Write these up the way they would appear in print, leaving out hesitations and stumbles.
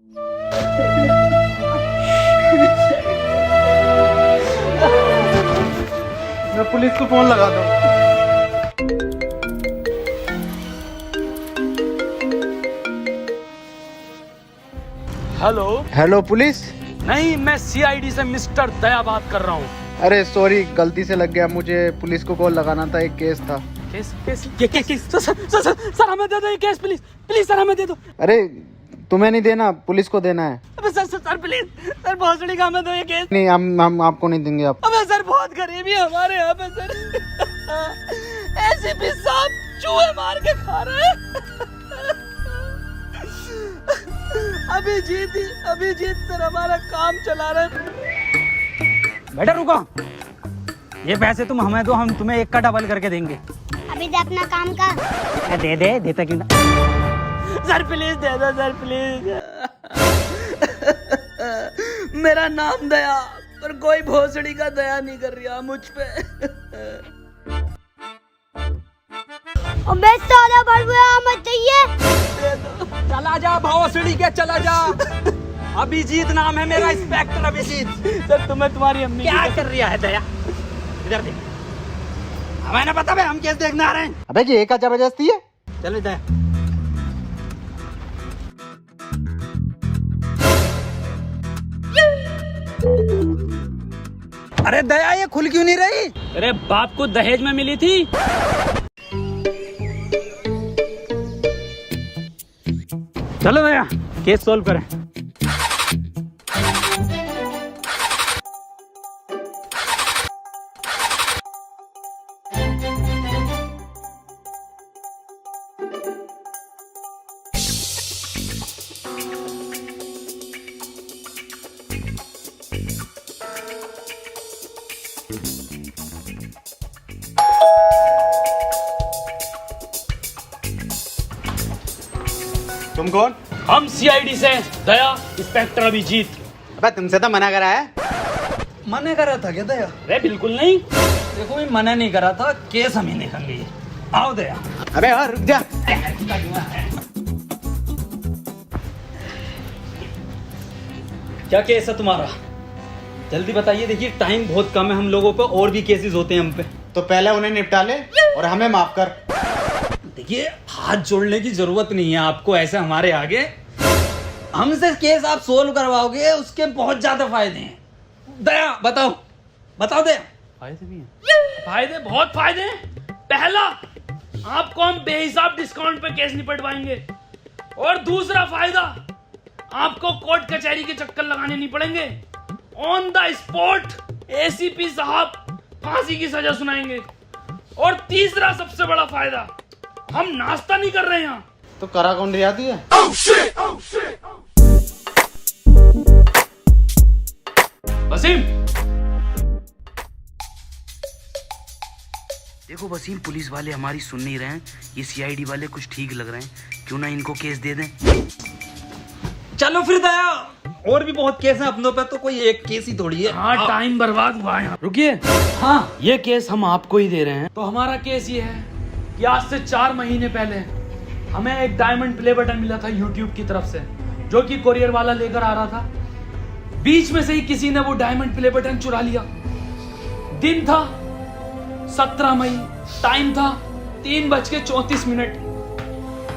मैं पुलिस को फोन लगा दूं। हेलो। Hello police. नहीं, मैं सीआईडी से मिस्टर दया बात कर रहा हूँ। अरे सॉरी, गलती से लग गया, मुझे पुलिस को कॉल लगाना था, एक केस था। केस केस ये केस सर हमें दे दो ये केस, प्लीज प्लीज सर हमें दे दो। अरे तुम्हें नहीं देना, पुलिस को देना है। अबे सर प्लीज सर भोसड़ी का हमें दो ये केस। नहीं, हम आपको नहीं देंगे। आप अबे सर बहुत गरीबी है हमारे यहाँ पे सर। एसीपी साहब चूहे मार के खा रहे हैं। अभिजीत सर हमारा काम चला रहे। बेटा रुको, ये पैसे तुम हमें दो, हम तुम्हें एक का डबल करके देंगे। अभी दे अपना काम का। दे देता क्यों ना। सर प्लीज दे दो सर प्लीज। मेरा नाम दया, पर कोई भोसड़ी का दया नहीं कर रहा मुझ पे। अबे साला बड़बड़ा मत चाहिए। चला जा भोसड़ी के, चला जा। अभिजीत नाम है मेरा, इंस्पेक्टर अभिजीत। सर तुम्हें तुम्हारी अम्मी क्या कर रही है दया? इधर देख, हमें ना पता भाई, हम केस देखने आ रहे हैं। अबे ये क्या जबरदस्ती है? चलो दया। अरे दया ये खुल क्यों नहीं रही? अरे बाप को दहेज में मिली थी। चलो दया केस सॉल्व करें। तुम कौन? हम सीआईडी से दया, इंस्पेक्टर अभिजीत। अबे तुमसे तो मना करा है। मना करा था क्या दया? अरे बिल्कुल नहीं, देखो मैं मना नहीं करा था, केस हम ही देखेंगे। आओ दया। अबे यार रुक जा। क्या केस है तुम्हारा? जल्दी बताइए, देखिए टाइम बहुत कम है हम लोगों पे, और भी केसेस होते हैं हम पे। तो पहले उन्हें निपटा ले और हमें माफ कर। देखिए हाथ जोड़ने की जरूरत नहीं है आपको, ऐसे हमारे आगे हमसे केस आप सोल्व करवाओगे, उसके बहुत ज्यादा फायदे हैं। दया बताओ दया। फायदे भी हैं? फायदे बहुत फायदे हैं। पहला, आपको हम बेहिसाब डिस्काउंट पे केस निपटवाएंगे, और दूसरा फायदा, आपको कोर्ट कचहरी के चक्कर लगाने नहीं पड़ेंगे। ऑन द स्पॉट एसीपी साहब फांसी की सजा सुनाएंगे। और तीसरा सबसे बड़ा फायदा, हम नाश्ता नहीं कर रहे हैं यहाँ। तो करा कौन रियाती है? वसीम, देखो वसीम, पुलिस वाले हमारी सुन नहीं रहे हैं, ये सीआईडी वाले कुछ ठीक लग रहे हैं, क्यों ना इनको केस दे दें। चलो फिर दया, और भी बहुत केस हैं अपनों पे, तो कोई एक केस ही थोड़ी है। हाँ टाइम बर्बाद हुआ है। रुकिए, हाँ ये केस हम आपको ही दे रहे हैं। तो हमारा केस ये है कि आज से 4 महीने पहले हमें एक डायमंड प्ले बटन मिला था यूट्यूब की तरफ से, जो कि कोरियर वाला लेकर आ रहा था। बीच में से ही किसी ने वो डायमंड प्ले बटन चुरा लिया। दिन था 17 मई, टाइम था 3:34।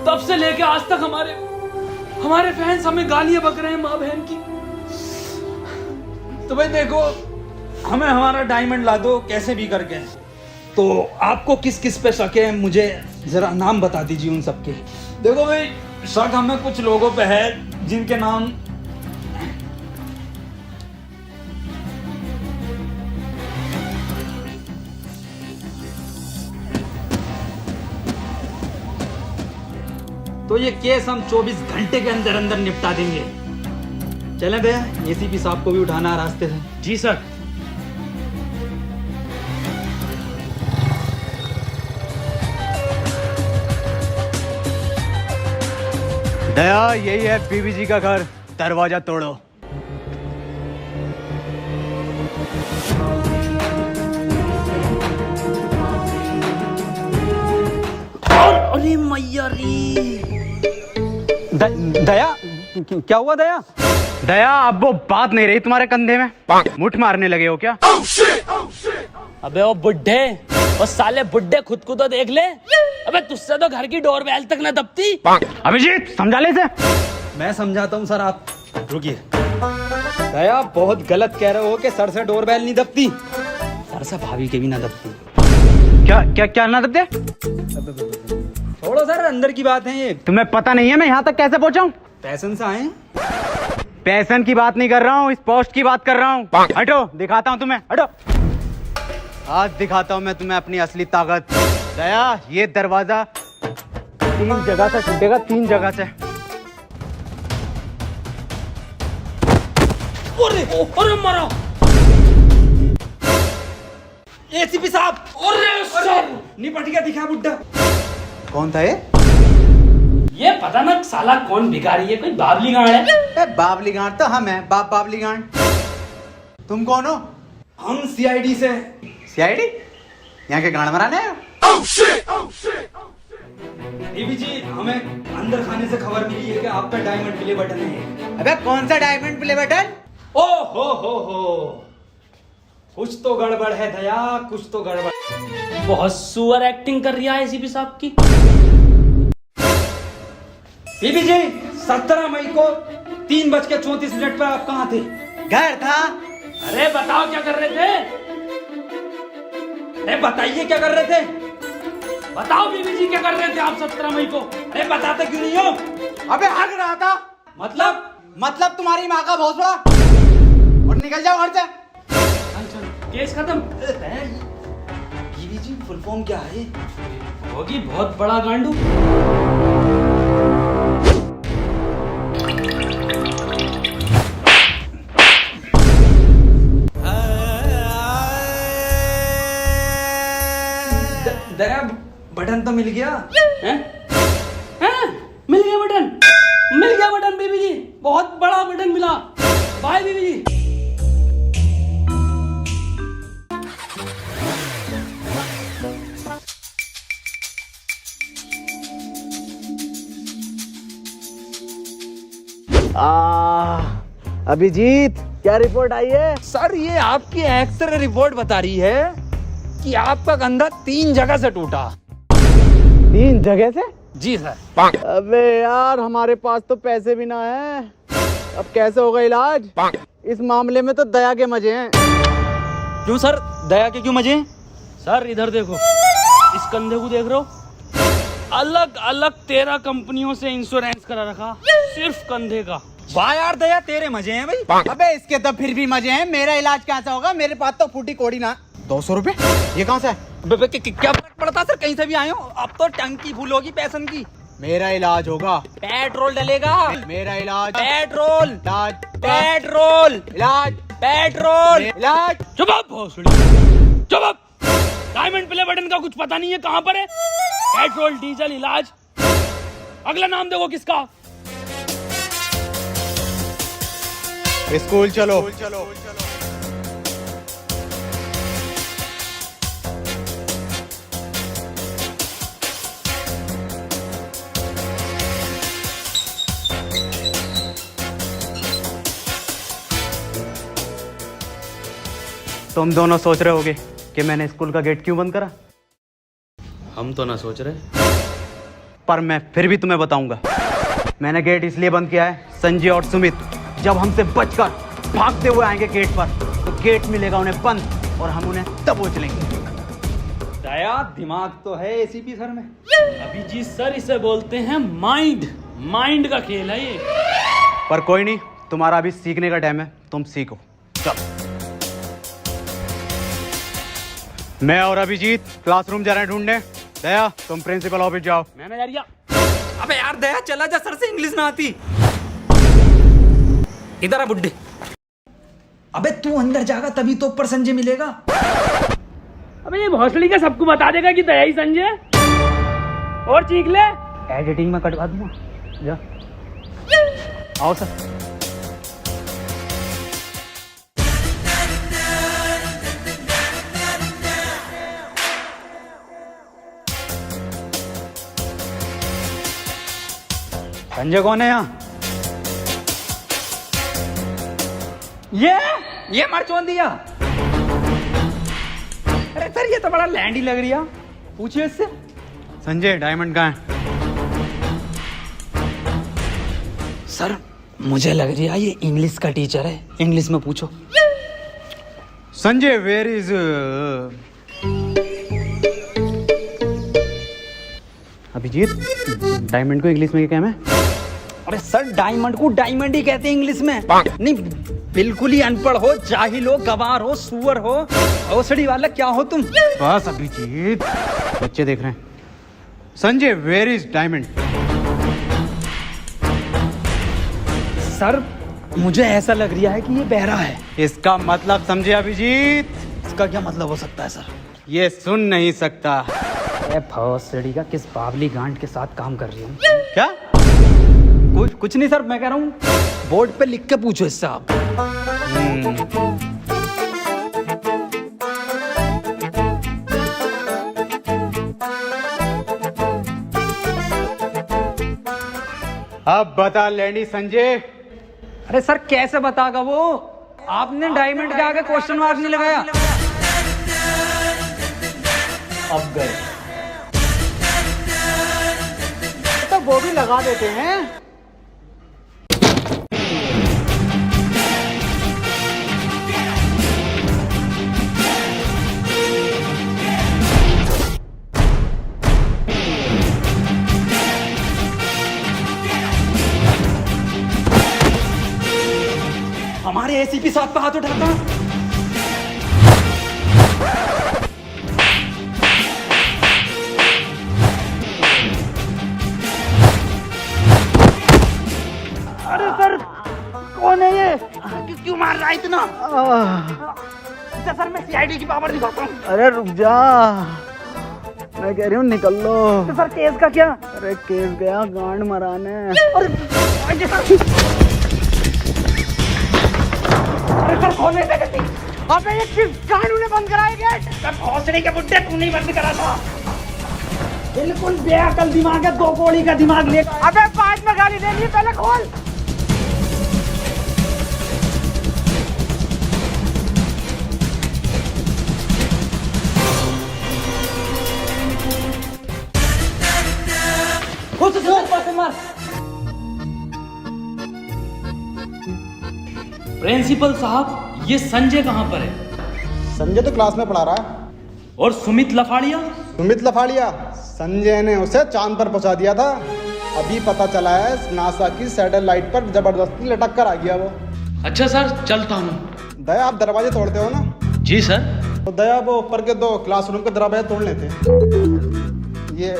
तब से लेके आज तक हमारे फैंस हमें गालियां बक रहे हैं माँ बहन की। तो भाई देखो, हमें हमारा डायमंड ला दो कैसे भी करके। तो आपको किस किस पे शक है, मुझे जरा नाम बता दीजिए उन सबके। देखो भाई, शक हमें कुछ लोगों पे है जिनके नाम तो ये केस हम 24 घंटे के अंदर अंदर निपटा देंगे। चलें भैया, एसीपी साहब को भी उठाना है रास्ते से। जी सर। दया, यही है बीबी जी का घर, दरवाजा तोड़ो। अरे मैया रे। दया क्या हुआ दया? दया अब वो बात नहीं रही तुम्हारे कंधे में, मुठ मारने लगे हो क्या? अबे वो बुड्ढे, वो साले बुड्ढे खुद को तो देख ले। अबे तुझसे तो घर की डोरबेल तक न दबती। अभिजीत समझा ले इसे। मैं समझाता हूँ सर, आप रुकिए। दया बहुत गलत कह रहे हो कि सर से डोरबेल नहीं दबती, सर से भाभी के भी ना दबती। क्या क्या क्या ना दबते? छोड़ो सर, अंदर की बात है ये। तुम्हें पता नहीं है मैं यहाँ तक कैसे पहुँचा हूँ? पैशन से आए। पैसन की बात नहीं कर रहा हूँ, इस पोस्ट की बात कर रहा हूँ। हटो, दिखाता हूँ तुम्हें, हटो। आज दिखाता हूँ मैं तुम्हें अपनी असली ताकत। दया ये दरवाजा 3 जगह से टूटेगा, 3 जगह से। अरे मारा एसीपी साहब, निपट गया, दिखा बुड्ढा। कौन था ये? ये पता ना साला कौन भिखारी है, कोई बाबली गाड़ है। बाबली गांड तो हम हैं, बाबली गांड। तुम कौन हो? हम सीआईडी से। सीआईडी? यहाँ के गांड मराने आए हो? देवी जी, हमें अंदर खाने से खबर मिली है कि आप पे डायमंड प्ले बटन है। अबे कौन सा डायमंड प्ले बटन? ओ हो, कुछ तो गड़बड़ है दया, कुछ तो गड़बड़। बहुत सुअर एक्टिंग कर रही है एसीपी साहब की। बीबी जी, 17 मई को 3:34 पर आप कहाँ थे? घर था। अरे बताओ क्या कर रहे थे? अरे बताइए क्या कर रहे थे? बताओ बीबी जी क्या कर रहे थे आप 17 मई को? अरे बताते क्यों नहीं हो? अबे हग रहा था। मतलब तुम्हारी माँ का भोसड़ा। और निकल जाओ घर से। केस खत्म। बीबी जी, फुल फॉर्म क्या है? होगी बहुत बड़ा गांडू। दया बटन तो मिल गया। हैं? हैं? मिल गया बटन, मिल गया बटन बीबी जी, बहुत बड़ा बटन मिला। बाय बीबी जी। अभिजीत क्या रिपोर्ट आई है? सर ये आपकी एक्सरे रिपोर्ट बता रही है कि आपका कंधा 3 जगह से टूटा। 3 जगह से? जी सर। अबे यार हमारे पास तो पैसे भी ना है, अब कैसे होगा इलाज? इस मामले में तो दया के मजे हैं। क्यों सर, दया के क्यों मजे? सर इधर देखो, इस कंधे को देख रहे हो? अलग अलग 13 कंपनियों से इंश्योरेंस करा रखा, सिर्फ कंधे का। वाह यार दया, तेरे मजे हैं भाई। अबे इसके तो फिर भी मजे हैं, मेरा इलाज कैसा होगा? मेरे पास तो फूटी कोड़ी ना। 200 रुपए? ये कहाँ से है? क्या फर्क पड़ता सर, कहीं से भी आए हो। अब तो टंकी फूल होगी पैसन की। मेरा इलाज होगा। पेट्रोल डलेगा। मेरा इलाज। पेट्रोल इलाज। पेट्रोल इलाज। पेट्रोल इलाज। चुप आप भोसड़ी, चुप आप। डायमंड प्ले बटन का कुछ पता नहीं है कहां पर है? पेट्रोल डीजल इलाज। अगला नाम देखो किसका? स्कूल चलो। तुम दोनों सोच रहे होगे कि मैंने स्कूल का गेट क्यों बंद करा, हम तो ना सोच रहे। पर मैं फिर भी तुम्हें बताऊंगा। मैंने गेट इसलिए बंद किया है, संजय और सुमित जब हमसे बचकर भागते हुए आएंगे गेट पर, तो गेट मिलेगा उन्हें बंद और हम उन्हें दबोच लेंगे। दया दिमाग तो है एसीपी सर में। अभिजीत सर इसे बोलते हैं माइंड, माइंड का खेल है ये। पर कोई नहीं, तुम्हारा अभी सीखने का टाइम है, तुम सीखो। चलो मैं और अभिजीत क्लासरूम जा रहे हैं ढूंढने। दया तुम प्रिंसिपल ऑफिस जाओ। मैनेजरिया। अबे यार दया चला जा, सर से इंग्लिश ना आती। इधर आ बुड्ढे। अबे तू अंदर जाएगा तभी तो ऊपर संजय मिलेगा। अबे ये भोसड़ी का सबको बता देगा कि दया ही संजय। और चीख ले। एडिटिंग में कटवा दूंगा। जा आओ सर। संजय कौन है यहाँ? ये मरचोन दिया। अरे सर ये तो बड़ा लैंड ही लग रही है, पूछिए इससे। संजय डायमंड कहाँ है? सर मुझे लग रही है ये इंग्लिश का टीचर है, इंग्लिश में पूछो। Sanjay where is Abhijit, diamond को इंग्लिश में क्या है? अरे सर डायमंड को डायमंड ही कहते हैं इंग्लिश में। नहीं बिल्कुल ही अनपढ़ हो, जाहिल हो, गवार हो, सुअर हो, औसड़ी वाला क्या हो तुम? बस अभिजीत, बच्चे देख रहे हैं। Sanjay where is diamond? Sir मुझे ऐसा लग रहा है कि ये बहरा है। इसका मतलब समझे अभिजीत? इसका क्या मतलब हो सकता है सर? ये सुन नहीं सकता। भौसड़ी का किस बावली गांड के साथ काम कर रही हूँ? क्या? कुछ नहीं सर, मैं कह रहा हूँ बोर्ड पे लिख के पूछो इससे आप। अब बता लैंडी संजय। अरे सर कैसे बतागा वो? आपने डायमंड के आगे क्वेश्चन मार्क नहीं लगाया। अब गए तो वो भी लगा देते हैं। हमारे एसीपी साहब पे हाथ उठाता। अरे सर कौन है ये? क्यों मार रहा है इतना? सर मैं सीआईडी की पावर दिखाता हूँ। अरे रुक जा, मैं कह रही हूँ निकल लो। तो सर केस का क्या? अरे केस गया गांड मराने। अरे सर खोलने से गलती। अबे ये किस गांड ने बंद कराया गेट? सर भौसड़ी के बुड्ढे तू नहीं बंद करा था। बिल्कुल बेअकल दिमाग है, 2 कौड़ी का दिमाग ले। अबे बाद में गाली देनी है, पहले खोल। प्रिंसिपल साहब, ये संजय कहाँ पर है? संजय तो क्लास में पढ़ा रहा है। और सुमित लफाड़िया? सुमित लफाड़िया, संजय ने उसे चांद पर पहुंचा दिया था। अभी पता चला है नासा की सैटेलाइट पर जबरदस्ती लटक कर आ गया वो। अच्छा सर, चलता हूँ। दया आप दरवाजे तोड़ते हो ना? जी सर। तो दया वो ऊपर के 2 क्लासरूम के दरवाजे तोड़ लेते। ये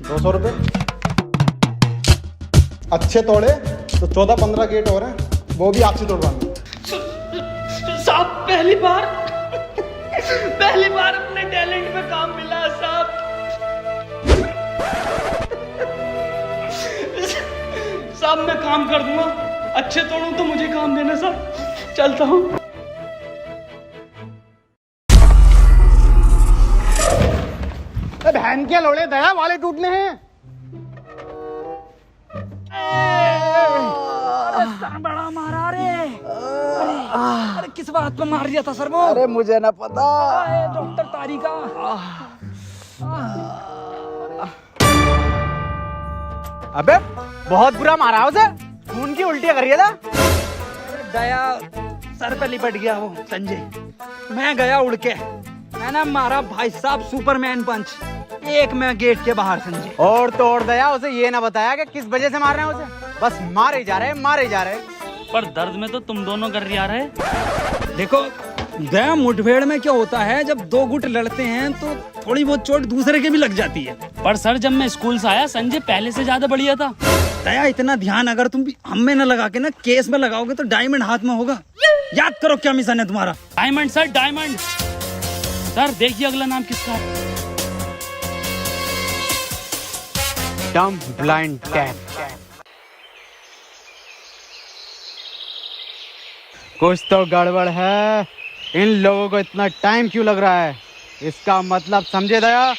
200 रुपये अच्छे तोड़े तो 14-15 गेट और हैं, वो भी आपसे तोड़वाएंगे। साहब पहली बार अपने टैलेंट पे काम मिला साहब। साहब मैं काम कर दूंगा, अच्छे तोड़ूं तो मुझे काम देना साहब। चलता हूँ। बहन के लोड़े दया वाले टूटने हैं। सर बड़ा मारा रे। अरे किस बात पे मार दिया था सर वो? अरे मुझे ना पता। डॉक्टर तारिका। अबे बहुत बुरा मारा है उसे, खून की उल्टियां कर रही था। दया सर पे लिपट गया वो संजय। मैं गया उड़ के, मैंने मारा भाई साहब सुपरमैन पंच, एक मैं गेट के बाहर संजय। और तो और दया उसे ये ना बताया कि किस वजह से मार रहे हैं उसे, बस मारे जा रहे हैं, मारे जा रहे हैं। पर दर्द में तो तुम दोनों कर रहे। देखो दया, मुठभेड़ में क्या होता है, जब 2 गुट लड़ते हैं तो थोड़ी बहुत चोट दूसरे के भी लग जाती है। पर सर जब मैं स्कूल से आया, संजय पहले से ज्यादा बढ़िया था। दया इतना ध्यान अगर तुम भी हम में न लगा के ना केस में लगाओगे तो डायमंड हाथ में होगा। याद करो क्या मिशन है तुम्हारा। Diamond sir, diamond. सर देखिए अगला नाम किसका है। डम ब्लाइंड कैट। कुछ तो गड़बड़ है, इन लोगों को इतना टाइम क्यों लग रहा है? इसका मतलब समझे दया?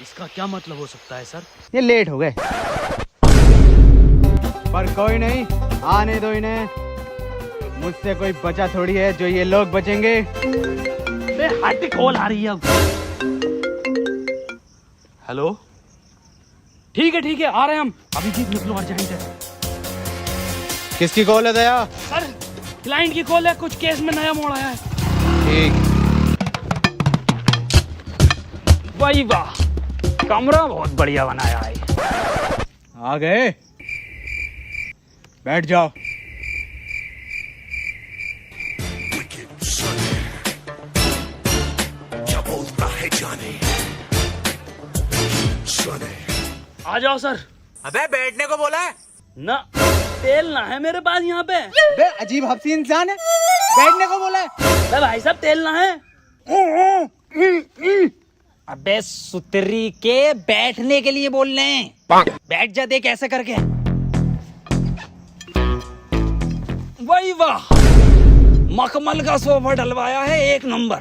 इसका क्या मतलब हो सकता है सर? ये लेट हो गए, पर कोई नहीं, आने दो इन्हें। मुझसे कोई बचा थोड़ी है जो ये लोग बचेंगे। बे हट, कॉल आ रही है अब। हेलो, ठीक है आ रहे हैं हम। अभी जीत निकलो अर्जेंट है। किसकी कॉल है दया? सर क्लाइंट की कॉल है, कुछ केस में नया मोड़ आया है। ठीक। वाह वाह, कमरा बहुत बढ़िया बनाया है। आ गए, बैठ जाओ। आ जाओ सर। अबे बैठने को बोला है ना, तेल ना है मेरे पास यहाँ पे। बे अजीब हफ्सी इंसान है, बैठने को बोला है। अबे भाई साहब तेल ना है। अबे सुतरी के बैठने के लिए बोल रहे हैं। बैठ जा, देख ऐसे करके। वही वाह, मखमल का सोफा डलवाया है, एक नंबर।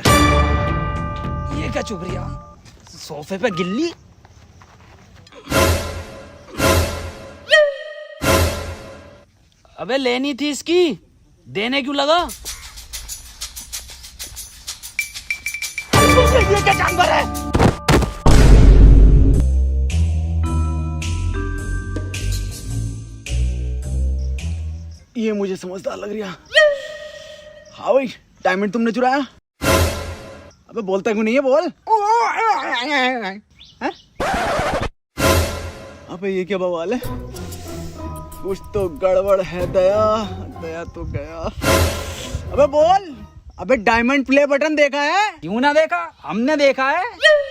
ये क्या चुप रही, सोफे पे गिल्ली। अबे लेनी थी इसकी, देने क्यों लगा? ये क्या जानवर है? ये मुझे समझदार लग रहा। हाँ भाई, डायमंड तुमने चुराया? अबे बोलता क्यों नहीं है, बोल। हैं? अबे ये क्या बवाल है? कुछ तो गड़बड़ है दया। दया तो गया। अबे बोल। अबे डायमंड प्ले बटन देखा है? क्यों ना देखा, हमने देखा है।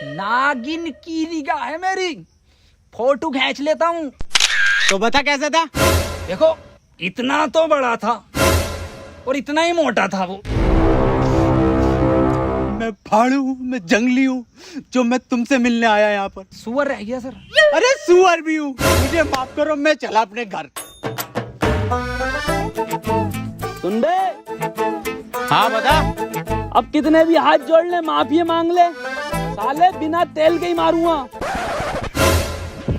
नागिन की निगाह है मेरी, फोटो खींच लेता हूँ। तो बता कैसा था? देखो, इतना तो बड़ा था और इतना ही मोटा था वो। मैं फाड़ू हूँ, मैं जंगली हूँ, जो मैं तुमसे मिलने आया यहाँ पर। सुअर रह गया सर। अरे सुअर भी हूँ, मुझे माफ करो, मैं चला अपने घर। सुन बे, हाँ बता। अब कितने भी हाथ जोड़ ले, माफी मांग ले, साले बिना तेल के ही मारूंगा।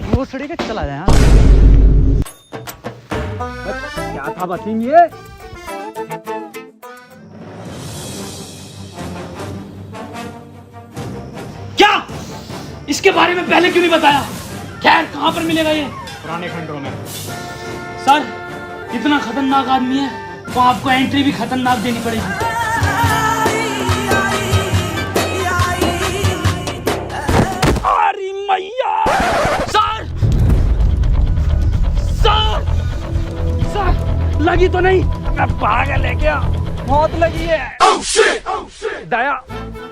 वो सड़ी के चला जाए। क्या था वसीम ये? क्या इसके बारे में पहले क्यों नहीं बताया? खैर, कहां पर मिलेगा ये? पुराने खंडों में। सर इतना खतरनाक आदमी है तो आपको एंट्री भी खतरनाक देनी पड़ेगी। अरे मैया, सर सर सर, लगी तो नहीं? मैं पागल है क्या? मौत लगी है। दया,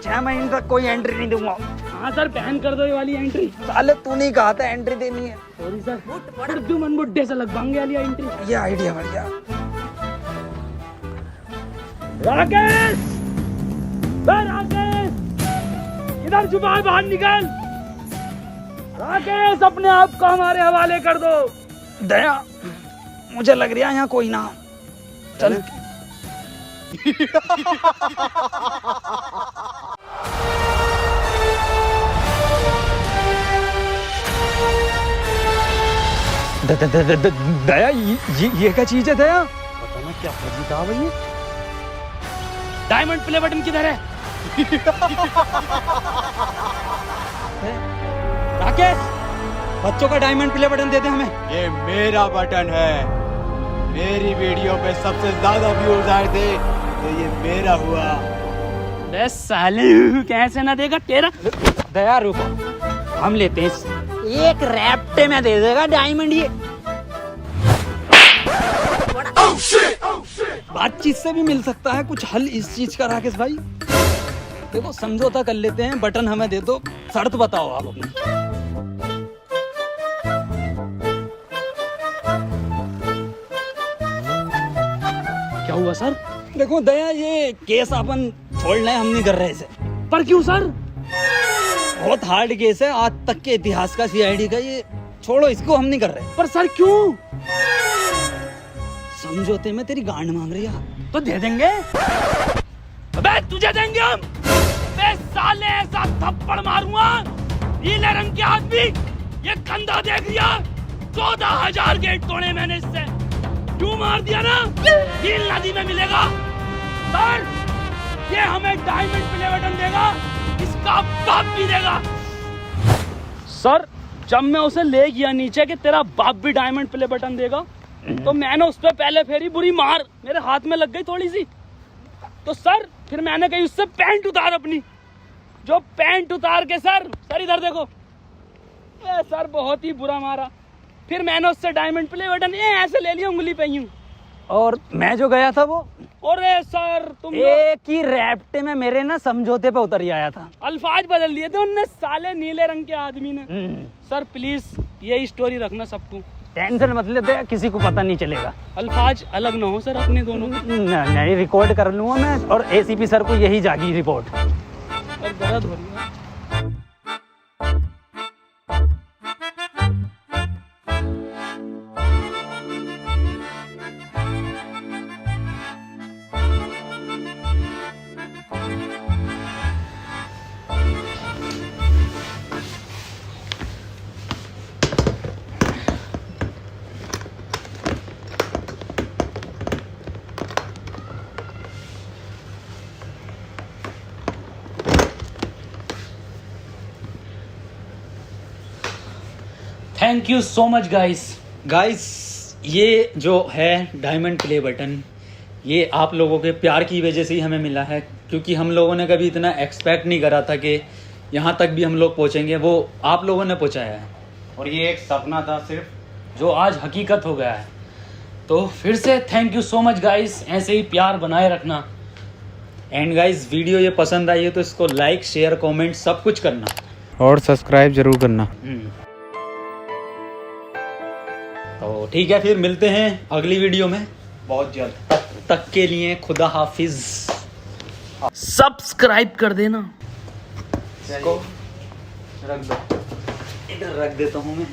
6 महीने तक कोई एंट्री नहीं दूंगा। हाँ सर, बैन कर दो ये वाली एंट्री। साले तू नहीं कहा था एंट्री देनी है। सॉरी सर, उर्दू मन बुड्ढे से लगवाएंगे वाली एंट्री। ये आइडिया बढ़िया। राकेश, राकेश, इधर छुपा, बाहर निकल। राकेश, अपने आप को हमारे हवाले कर दो। दया, मुझे लग रहा है यहाँ कोई ना। चल। दया, ये क्या चीज है दया? पता ना क्या फर्जी कहा भाई। डायमंड प्ले बटन किधर है? राकेश, बच्चों का डायमंड प्ले बटन दे दे हमें। ये मेरा बटन है। मेरी वीडियो पे सबसे ज्यादा व्यूज आए थे तो ये मेरा हुआ। बे साले, कैसे ना देगा तेरा? दया रुको, हम लेते हैं। एक रैप्टे में दे देगा डायमंड ये। बातचीत से भी मिल सकता है कुछ हल इस चीज का। राकेश भाई देखो, समझौता कर लेते हैं, बटन हमें दे दो, शर्त बताओ आप अपनी। क्या हुआ सर? देखो दया, ये केस अपन छोड़ रहे, हम नहीं कर रहे इसे। पर क्यों सर? बहुत हार्ड केस है, आज तक के इतिहास का सीआईडी का। ये छोड़ो, इसको हम नहीं कर रहे। पर सर क्यों? समझौते में तेरी गांड मांग रही है तो दे देंगे। अबे तुझे देंगे हम। अबे साले, ऐसा थप्पड़ मारूंगा, नीले रंग के आदमी, ये कंधा देख लिया? 14,000 गेट तोड़े मैंने इससे। क्यों मार दिया ना, नील नदी में मिलेगा। सर ये हमें डायमंड प्ले बटन देगा, इसका बाप भी देगा। सर जब मैं उसे ले गया नीचे कि तेरा बाप भी डायमंड प्ले बटन देगा, तो मैंने उस पर पहले फेरी बुरी मार मेरे हाथ में लग गई थोड़ी सी। तो सर फिर मैंने कही उससे पैंट उतार अपनी, जो पैंट उतार के सर इधर देखो, सर बहुत ही बुरा मारा। फिर मैंने उससे डायमंड प्ले बटन ऐसे ले लिया उंगली पे यूं। और मैं जो गया था वो अरे सर तुम एक ही रैप्टे में मेरे ना समझौते पे उतर ही आया था। अल्फाज बदल दिए थे उनने, साले नीले रंग के आदमी ने। सर प्लीज यही स्टोरी रखना सबको, टेंशन मत लेते, किसी को पता नहीं चलेगा। अल्फाज अलग ना हो सर अपने दोनों। नहीं रिकॉर्ड कर लूंगा मैं, और एसीपी सर को यही जागी रिपोर्ट। और दर्द हो रही है। Thank you so much guys, ये जो है डायमंड प्ले बटन, ये आप लोगों के प्यार की वजह से ही हमें मिला है, क्योंकि हम लोगों ने कभी इतना एक्सपेक्ट नहीं करा था कि यहाँ तक भी हम लोग पहुँचेंगे। वो आप लोगों ने पहुँचाया है, और ये एक सपना था सिर्फ, जो आज हकीकत हो गया है। तो फिर से thank you so much guys, ऐसे ही प्यार बनाए रखना। एंड गाइस वीडियो ये पसंद आई है तो इसको लाइक शेयर कमेंट सब कुछ करना, और सब्सक्राइब जरूर करना। तो ठीक है, फिर मिलते हैं अगली वीडियो में बहुत जल्द। तब तक के लिए खुदा हाफिज। सब्सक्राइब कर देना। इसको रख दो, इधर रख देता हूँ मैं।